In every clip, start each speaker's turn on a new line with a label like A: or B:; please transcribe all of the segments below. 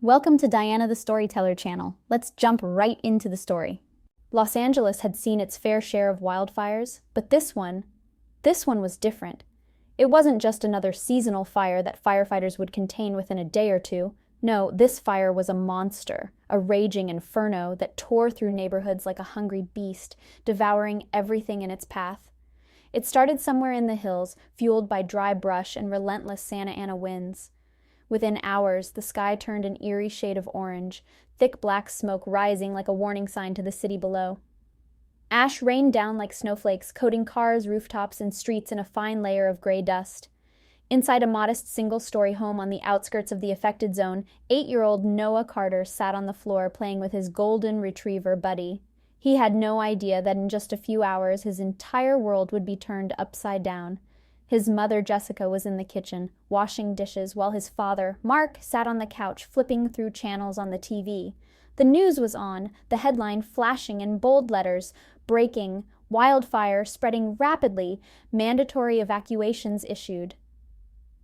A: Welcome to Diana the Storyteller channel. Let's jump right into the story. Los Angeles had seen its fair share of wildfires, but this one was different. It wasn't just another seasonal fire that firefighters would contain within a day or two. No, this fire was a monster, a raging inferno that tore through neighborhoods like a hungry beast, devouring everything in its path. It started somewhere in the hills, fueled by dry brush and relentless Santa Ana winds. Within hours, the sky turned an eerie shade of orange, thick black smoke rising like a warning sign to the city below. Ash rained down like snowflakes, coating cars, rooftops, and streets in a fine layer of gray dust. Inside a modest single-story home on the outskirts of the affected zone, 8-year-old Noah Carter sat on the floor playing with his golden retriever, Buddy. He had no idea that in just a few hours his entire world would be turned upside down. His mother, Jessica, was in the kitchen, washing dishes, while his father, Mark, sat on the couch, flipping through channels on the TV. The news was on, the headline flashing in bold letters, breaking, wildfire spreading rapidly, mandatory evacuations issued.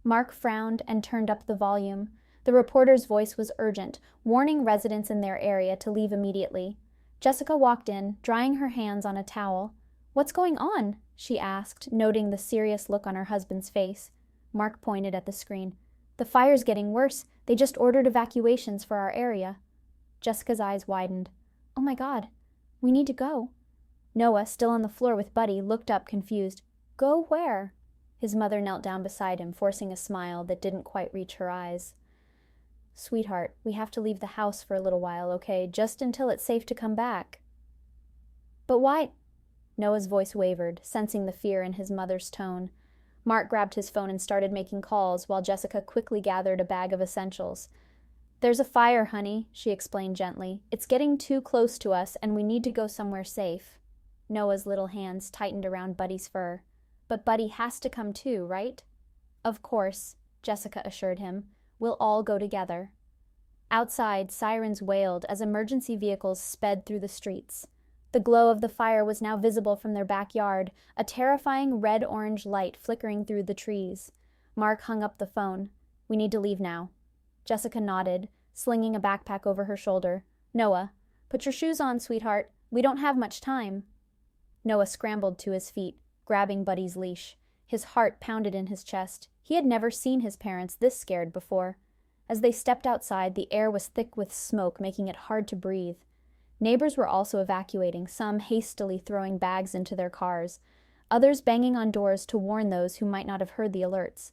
A: Mark frowned and turned up the volume. The reporter's voice was urgent, warning residents in their area to leave immediately. Jessica walked in, drying her hands on a towel. "What's going on?" she asked, noting the serious look on her husband's face. Mark pointed at the screen. "The fire's getting worse. They just ordered evacuations for our area." Jessica's eyes widened. "Oh my God, we need to go." Noah, still on the floor with Buddy, looked up confused. "Go where?" His mother knelt down beside him, forcing a smile that didn't quite reach her eyes. "Sweetheart, we have to leave the house for a little while, okay? Just until it's safe to come back." "But why?" Noah's voice wavered, sensing the fear in his mother's tone. Mark grabbed his phone and started making calls, while Jessica quickly gathered a bag of essentials. "There's a fire, honey," she explained gently. "It's getting too close to us, and we need to go somewhere safe." Noah's little hands tightened around Buddy's fur. "But Buddy has to come too, right?" "Of course," Jessica assured him. "We'll all go together." Outside, sirens wailed as emergency vehicles sped through the streets. The glow of the fire was now visible from their backyard, a terrifying red-orange light flickering through the trees. Mark hung up the phone. "We need to leave now." Jessica nodded, slinging a backpack over her shoulder. "Noah, put your shoes on, sweetheart. We don't have much time." Noah scrambled to his feet, grabbing Buddy's leash. His heart pounded in his chest. He had never seen his parents this scared before. As they stepped outside, the air was thick with smoke, making it hard to breathe. Neighbors were also evacuating, some hastily throwing bags into their cars, others banging on doors to warn those who might not have heard the alerts.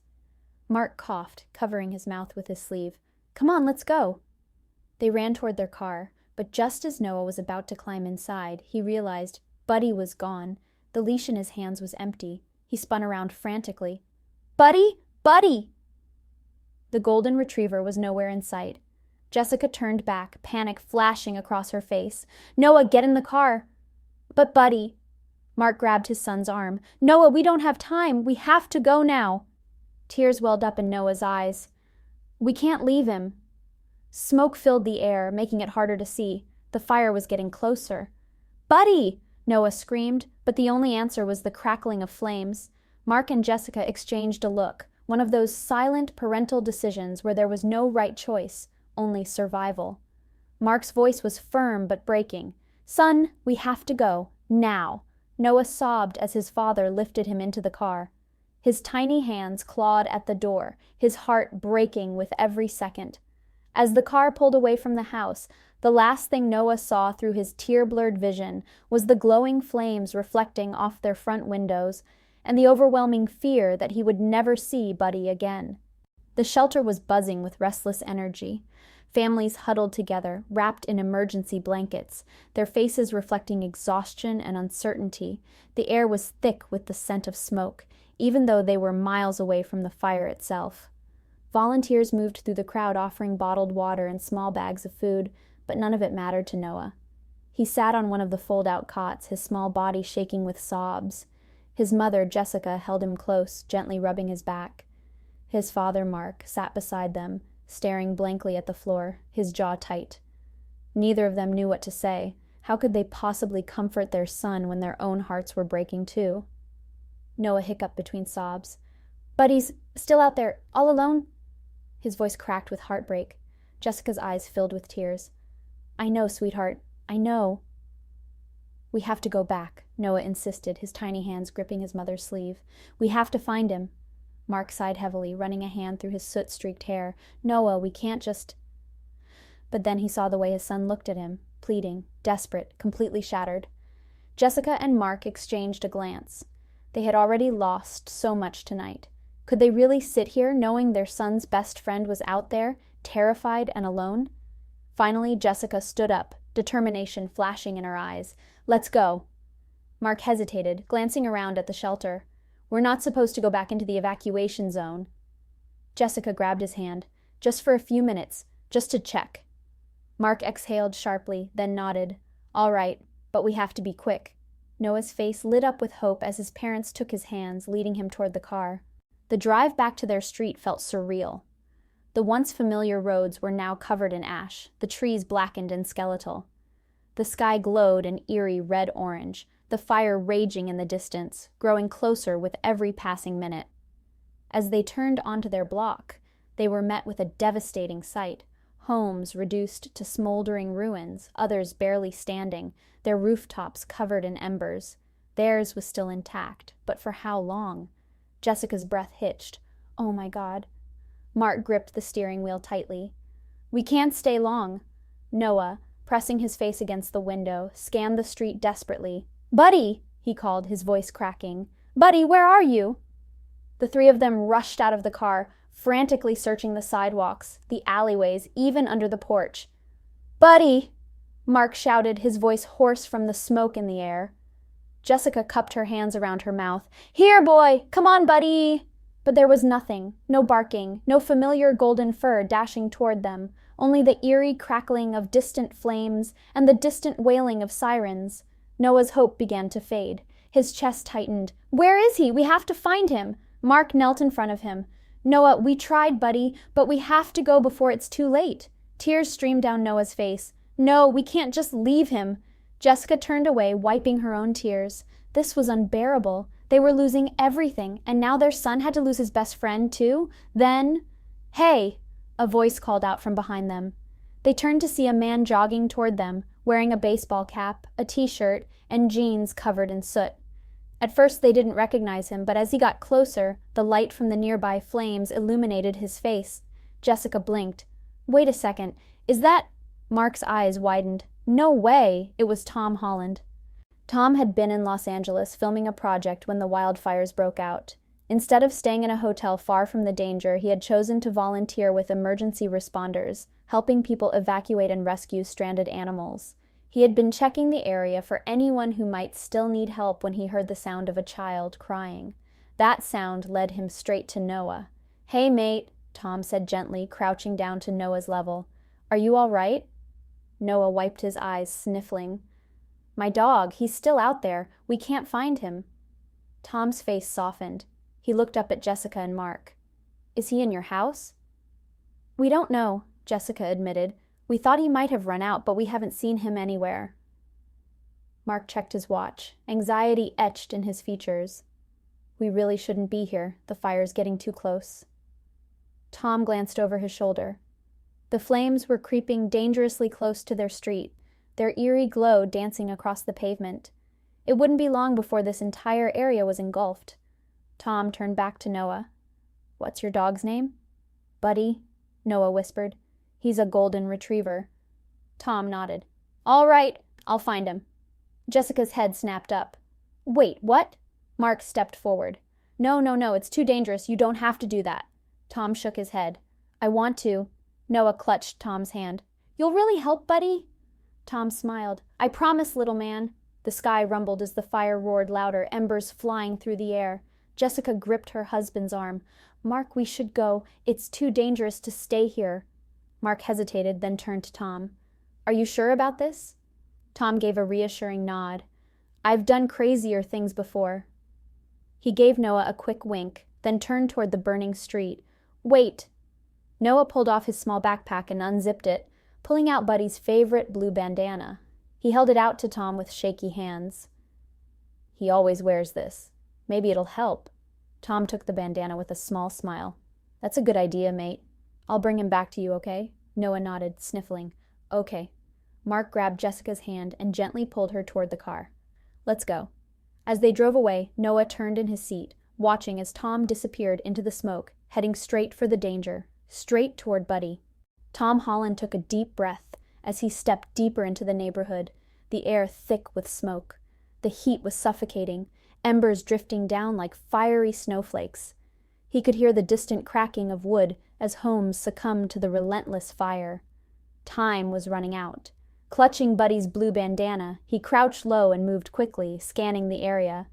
A: Mark coughed, covering his mouth with his sleeve. "Come on, let's go." They ran toward their car, but just as Noah was about to climb inside, he realized Buddy was gone. The leash in his hands was empty. He spun around frantically. "Buddy! Buddy!" The golden retriever was nowhere in sight. Jessica turned back, panic flashing across her face. "Noah, get in the car!" "But Buddy—" Mark grabbed his son's arm. "Noah, we don't have time. We have to go now." Tears welled up in Noah's eyes. "We can't leave him." Smoke filled the air, making it harder to see. The fire was getting closer. "Buddy!" Noah screamed, but the only answer was the crackling of flames. Mark and Jessica exchanged a look, one of those silent parental decisions where there was no right choice, only survival. Mark's voice was firm but breaking. "Son, we have to go. Now." Noah sobbed as his father lifted him into the car. His tiny hands clawed at the door, his heart breaking with every second. As the car pulled away from the house, the last thing Noah saw through his tear-blurred vision was the glowing flames reflecting off their front windows and the overwhelming fear that he would never see Buddy again. The shelter was buzzing with restless energy. Families huddled together, wrapped in emergency blankets, their faces reflecting exhaustion and uncertainty. The air was thick with the scent of smoke, even though they were miles away from the fire itself. Volunteers moved through the crowd offering bottled water and small bags of food, but none of it mattered to Noah. He sat on one of the fold-out cots, his small body shaking with sobs. His mother, Jessica, held him close, gently rubbing his back. His father, Mark, sat beside them, staring blankly at the floor, his jaw tight. Neither of them knew what to say. How could they possibly comfort their son when their own hearts were breaking too? Noah hiccuped between sobs. "Buddy's still out there, all alone?" His voice cracked with heartbreak. Jessica's eyes filled with tears. I know, sweetheart. I know. We have to go back, Noah insisted, his tiny hands gripping his mother's sleeve. We have to find him. Mark sighed heavily, running a hand through his soot-streaked hair. Noah, we can't just... But then he saw the way his son looked at him, pleading, desperate, completely shattered. Jessica and Mark exchanged a glance. They had already lost so much tonight. Could they really sit here knowing their son's best friend was out there, terrified and alone? Finally, Jessica stood up, determination flashing in her eyes. Let's go. Mark hesitated, glancing around at the shelter. We're not supposed to go back into the evacuation zone. Jessica grabbed his hand. Just for a few minutes, just to check. Mark exhaled sharply, then nodded. All right, but we have to be quick. Noah's face lit up with hope as his parents took his hands, leading him toward the car. The drive back to their street felt surreal. The once familiar roads were now covered in ash, the trees blackened and skeletal. The sky glowed an eerie red-orange, the fire raging in the distance, growing closer with every passing minute. As they turned onto their block, they were met with a devastating sight. Homes reduced to smoldering ruins, others barely standing, their rooftops covered in embers. Theirs was still intact, but for how long? Jessica's breath hitched. Oh my God. Mark gripped the steering wheel tightly. We can't stay long. Noah, pressing his face against the window, scanned the street desperately. Buddy, he called, his voice cracking. Buddy, where are you? The three of them rushed out of the car, frantically searching the sidewalks, the alleyways, even under the porch. Buddy! Mark shouted, his voice hoarse from the smoke in the air. Jessica cupped her hands around her mouth. Here, boy! Come on, buddy! But there was nothing, no barking, no familiar golden fur dashing toward them, only the eerie crackling of distant flames and the distant wailing of sirens. Noah's hope began to fade. His chest tightened. Where is he? We have to find him. Mark knelt in front of him. Noah, we tried, buddy, but we have to go before it's too late. Tears streamed down Noah's face. No, we can't just leave him. Jessica turned away, wiping her own tears. This was unbearable. They were losing everything, and now their son had to lose his best friend, too? Then... Hey! A voice called out from behind them. They turned to see a man jogging toward them, wearing a baseball cap, a t-shirt, and jeans covered in soot. At first they didn't recognize him, but as he got closer, the light from the nearby flames illuminated his face. Jessica blinked. Wait a second, is that... Mark's eyes widened. No way! It was Tom Holland. Tom had been in Los Angeles filming a project when the wildfires broke out. Instead of staying in a hotel far from the danger, he had chosen to volunteer with emergency responders, helping people evacuate and rescue stranded animals. He had been checking the area for anyone who might still need help when he heard the sound of a child crying. That sound led him straight to Noah. Hey, mate, Tom said gently, crouching down to Noah's level. Are you all right? Noah wiped his eyes, sniffling. My dog, he's still out there. We can't find him. Tom's face softened. He looked up at Jessica and Mark. Is he in your house? We don't know, Jessica admitted. We thought he might have run out, but we haven't seen him anywhere. Mark checked his watch, anxiety etched in his features. We really shouldn't be here. The fire's getting too close. Tom glanced over his shoulder. The flames were creeping dangerously close to their street, their eerie glow dancing across the pavement. It wouldn't be long before this entire area was engulfed. Tom turned back to Noah. What's your dog's name? Buddy, Noah whispered. He's a golden retriever. Tom nodded. All right, I'll find him. Jessica's head snapped up. Wait, what? Mark stepped forward. No, it's too dangerous. You don't have to do that. Tom shook his head. I want to. Noah clutched Tom's hand. You'll really help, buddy? Tom smiled. I promise, little man. The sky rumbled as the fire roared louder, embers flying through the air. Jessica gripped her husband's arm. Mark, we should go. It's too dangerous to stay here. Mark hesitated, then turned to Tom. Are you sure about this? Tom gave a reassuring nod. I've done crazier things before. He gave Noah a quick wink, then turned toward the burning street. Wait! Noah pulled off his small backpack and unzipped it, pulling out Buddy's favorite blue bandana. He held it out to Tom with shaky hands. He always wears this. Maybe it'll help. Tom took the bandana with a small smile. That's a good idea, mate. I'll bring him back to you, okay? Noah nodded, sniffling. Okay. Mark grabbed Jessica's hand and gently pulled her toward the car. Let's go. As they drove away, Noah turned in his seat, watching as Tom disappeared into the smoke, heading straight for the danger, straight toward Buddy. Tom Holland took a deep breath as he stepped deeper into the neighborhood, the air thick with smoke. The heat was suffocating, embers drifting down like fiery snowflakes. He could hear the distant cracking of wood as homes succumbed to the relentless fire. Time was running out. Clutching Buddy's blue bandana, he crouched low and moved quickly, scanning the area.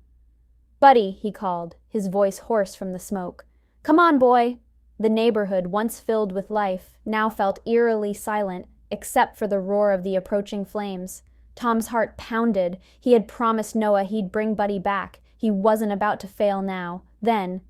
A: "Buddy," he called, his voice hoarse from the smoke. "Come on, boy!" The neighborhood, once filled with life, now felt eerily silent, except for the roar of the approaching flames. Tom's heart pounded. He had promised Noah he'd bring Buddy back. He wasn't about to fail now. Then,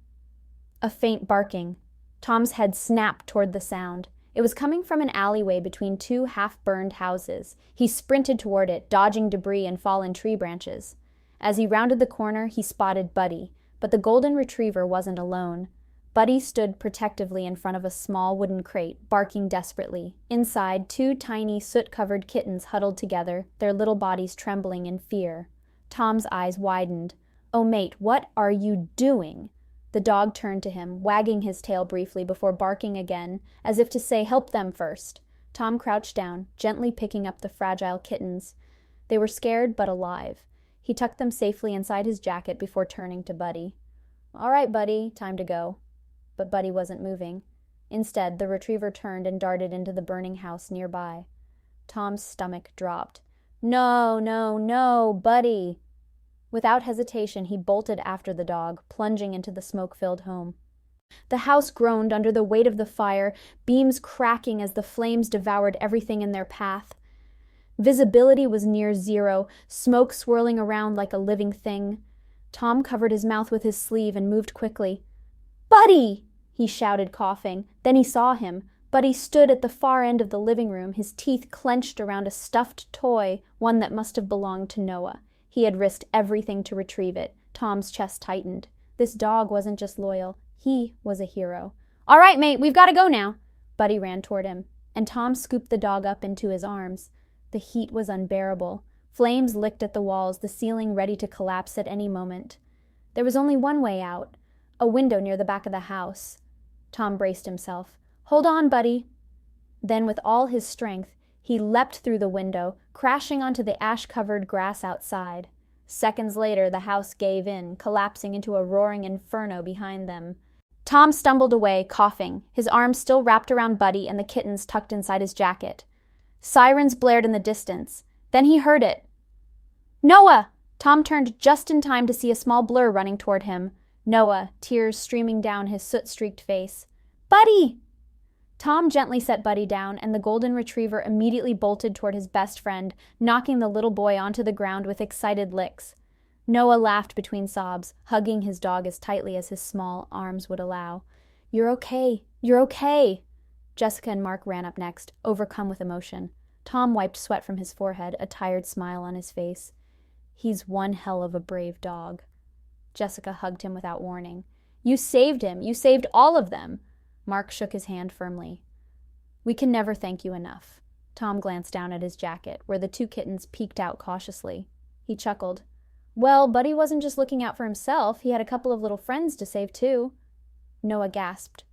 A: a faint barking. Tom's head snapped toward the sound. It was coming from an alleyway between two half-burned houses. He sprinted toward it, dodging debris and fallen tree branches. As he rounded the corner, he spotted Buddy, but the golden retriever wasn't alone. Buddy stood protectively in front of a small wooden crate, barking desperately. Inside, two tiny, soot-covered kittens huddled together, their little bodies trembling in fear. Tom's eyes widened. "Oh, mate, what are you doing?" The dog turned to him, wagging his tail briefly before barking again, as if to say, "Help them first." Tom crouched down, gently picking up the fragile kittens. They were scared but alive. He tucked them safely inside his jacket before turning to Buddy. "All right, Buddy, time to go." But Buddy wasn't moving. Instead, the retriever turned and darted into the burning house nearby. Tom's stomach dropped. "No, no, no, Buddy!" Without hesitation, he bolted after the dog, plunging into the smoke-filled home. The house groaned under the weight of the fire, beams cracking as the flames devoured everything in their path. Visibility was near zero, smoke swirling around like a living thing. Tom covered his mouth with his sleeve and moved quickly. "Buddy!" he shouted, coughing. Then he saw him. Buddy stood at the far end of the living room, his teeth clenched around a stuffed toy, one that must have belonged to Noah. He had risked everything to retrieve it. Tom's chest tightened. This dog wasn't just loyal. He was a hero. "All right, mate, we've got to go now." Buddy ran toward him, and Tom scooped the dog up into his arms. The heat was unbearable. Flames licked at the walls, the ceiling ready to collapse at any moment. There was only one way out. A window near the back of the house. Tom braced himself. "Hold on, Buddy." Then, with all his strength, he leapt through the window, crashing onto the ash-covered grass outside. Seconds later, the house gave in, collapsing into a roaring inferno behind them. Tom stumbled away, coughing, his arms still wrapped around Buddy and the kittens tucked inside his jacket. Sirens blared in the distance. Then he heard it. "Noah!" Tom turned just in time to see a small blur running toward him. Noah, tears streaming down his soot-streaked face. "Buddy!" Tom gently set Buddy down, and the golden retriever immediately bolted toward his best friend, knocking the little boy onto the ground with excited licks. Noah laughed between sobs, hugging his dog as tightly as his small arms would allow. "You're okay. You're okay." Jessica and Mark ran up next, overcome with emotion. Tom wiped sweat from his forehead, a tired smile on his face. "He's one hell of a brave dog." Jessica hugged him without warning. "You saved him. You saved all of them." Mark shook his hand firmly. "We can never thank you enough." Tom glanced down at his jacket, where the two kittens peeked out cautiously. He chuckled. "Well, Buddy wasn't just looking out for himself. He had a couple of little friends to save, too." Noah gasped.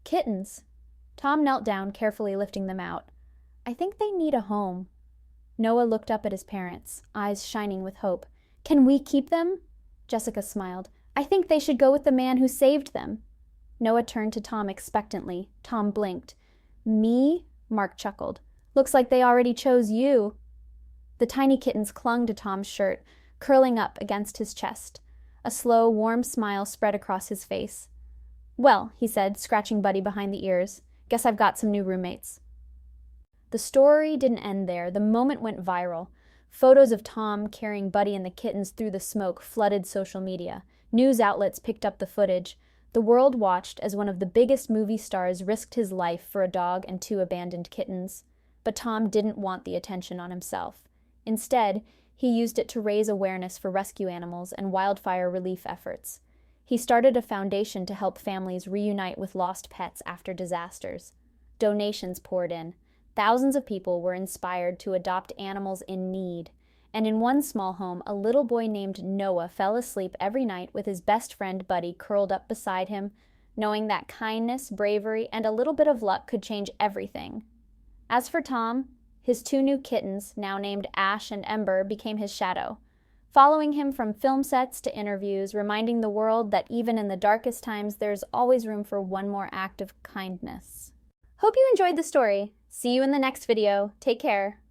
A: "Kittens?" Tom knelt down, carefully lifting them out. "I think they need a home." Noah looked up at his parents, eyes shining with hope. "Can we keep them?" Jessica smiled. "I think they should go with the man who saved them." Noah turned to Tom expectantly. Tom blinked. "Me?" Mark chuckled. "Looks like they already chose you." The tiny kittens clung to Tom's shirt, curling up against his chest. A slow, warm smile spread across his face. "Well," he said, scratching Buddy behind the ears, "guess I've got some new roommates." The story didn't end there. The moment went viral. Photos of Tom carrying Buddy and the kittens through the smoke flooded social media. News outlets picked up the footage. The world watched as one of the biggest movie stars risked his life for a dog and two abandoned kittens. But Tom didn't want the attention on himself. Instead, he used it to raise awareness for rescue animals and wildfire relief efforts. He started a foundation to help families reunite with lost pets after disasters. donations poured in. Thousands of people were inspired to adopt animals in need. And in one small home, a little boy named Noah fell asleep every night with his best friend Buddy curled up beside him, knowing that kindness, bravery, and a little bit of luck could change everything. As for Tom, his two new kittens, now named Ash and Ember, became his shadow, following him from film sets to interviews, reminding the world that even in the darkest times, there's always room for one more act of kindness. Hope you enjoyed the story. See you in the next video. Take care.